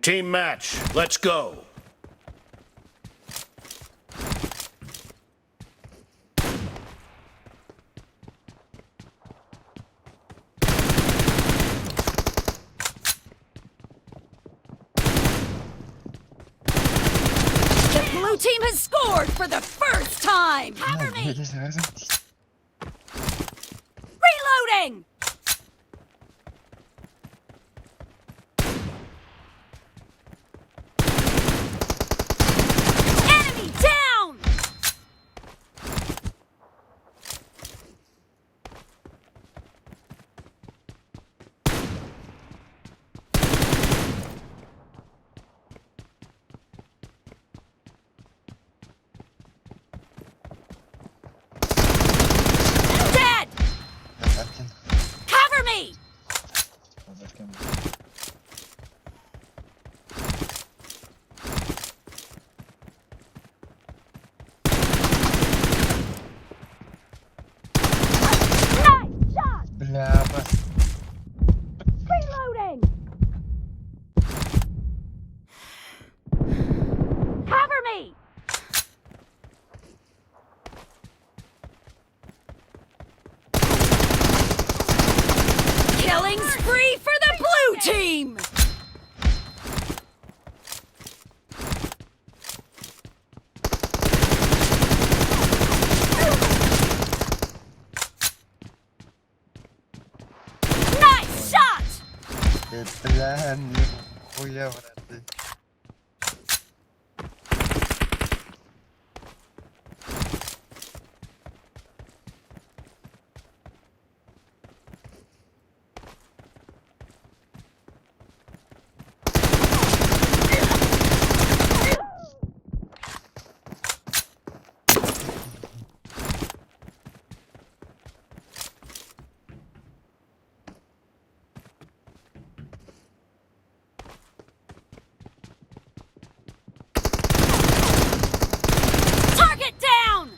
Team match, let's go. The blue team has scored for the first time! Cover me! Reloading! Enemy down! Dead! Cover me! Nice shot! Reloading! Cover me! Killing spree for the blue team! Nice shot! Target down!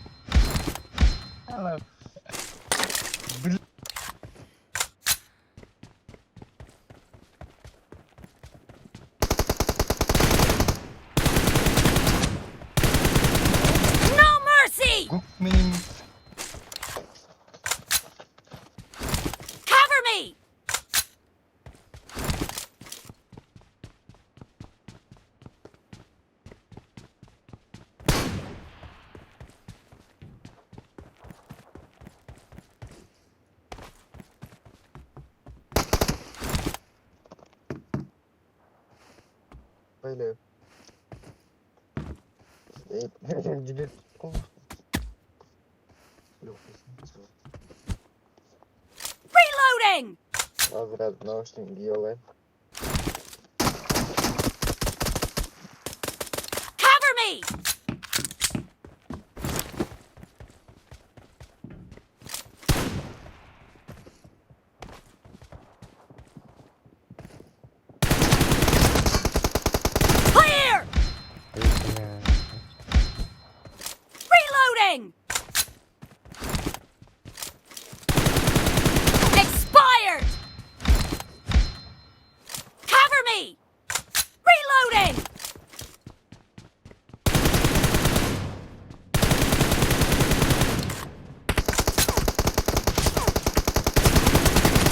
Hello. No mercy! Cover me! Böyle. Gidelim. Reloading! Biraz nauşnik giyiyorlar. Cover me! Clear! Reloading! Expired! Cover me! Reloading!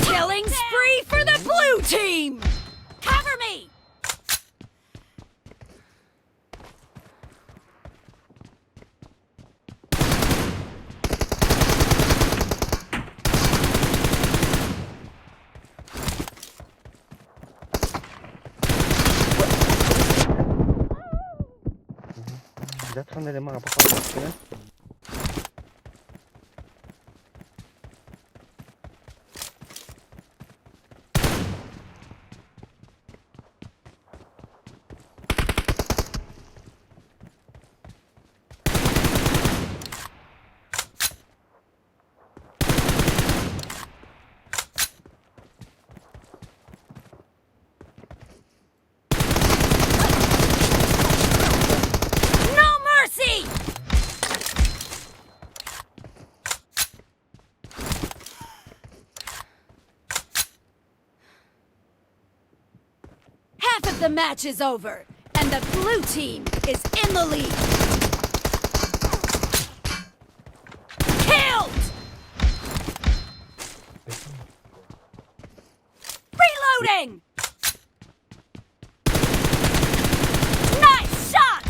Killing spree for the blue team! Cover me! Datang dari mana? Apa kau maksudnya? No mercy! The match is over, and the blue team is in the lead. Killed! Reloading! Nice shot!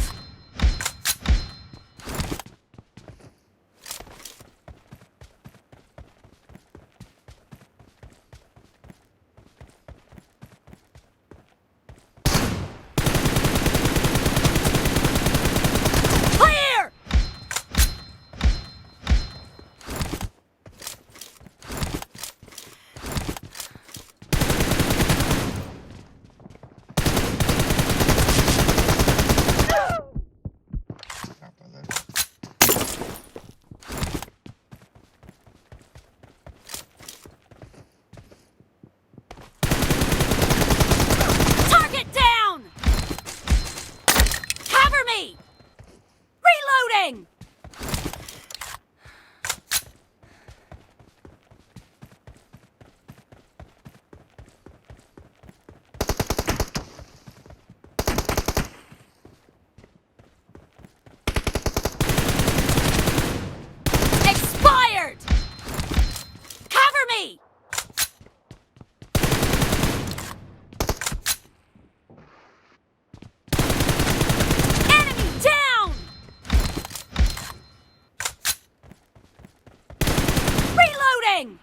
Clear! Target down! Cover me! Reloading! Expired! Cover me! Enemy down! Reloading!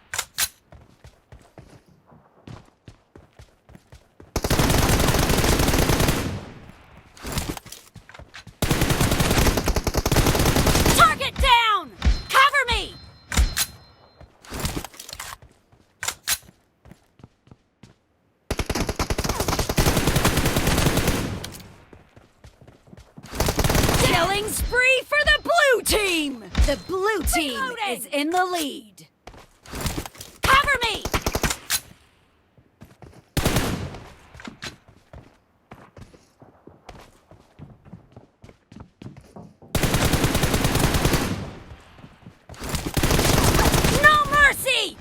Target down! Cover me! Killing spree for the blue team! The blue team is in the lead. Cover me! No mercy!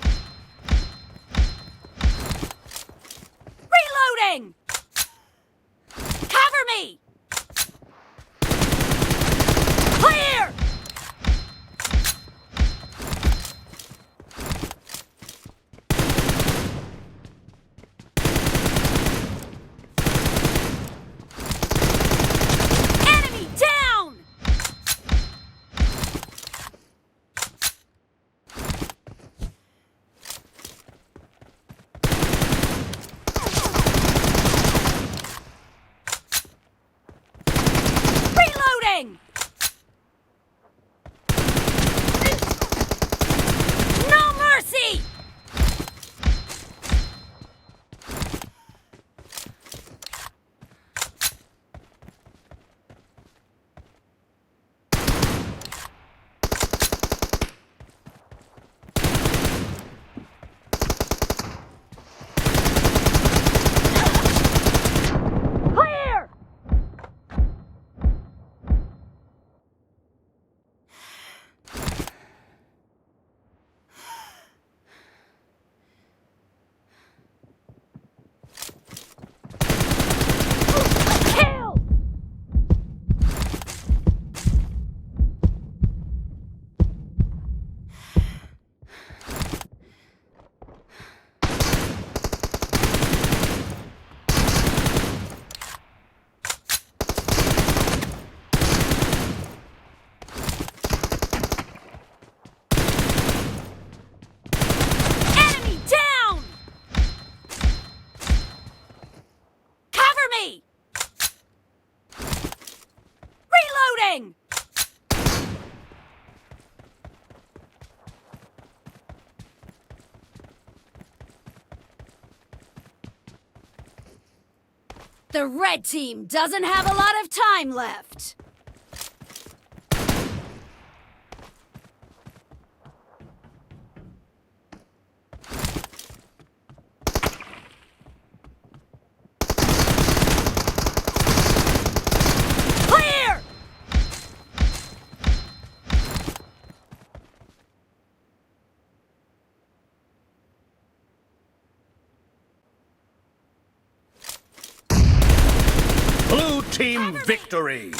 Reloading! Cover me! Clear! Enemy down! Reloading! No mercy! Clear! Kill! Enemy down! Cover me! Reloading! The red team doesn't have a lot of time left. Clear! Victory!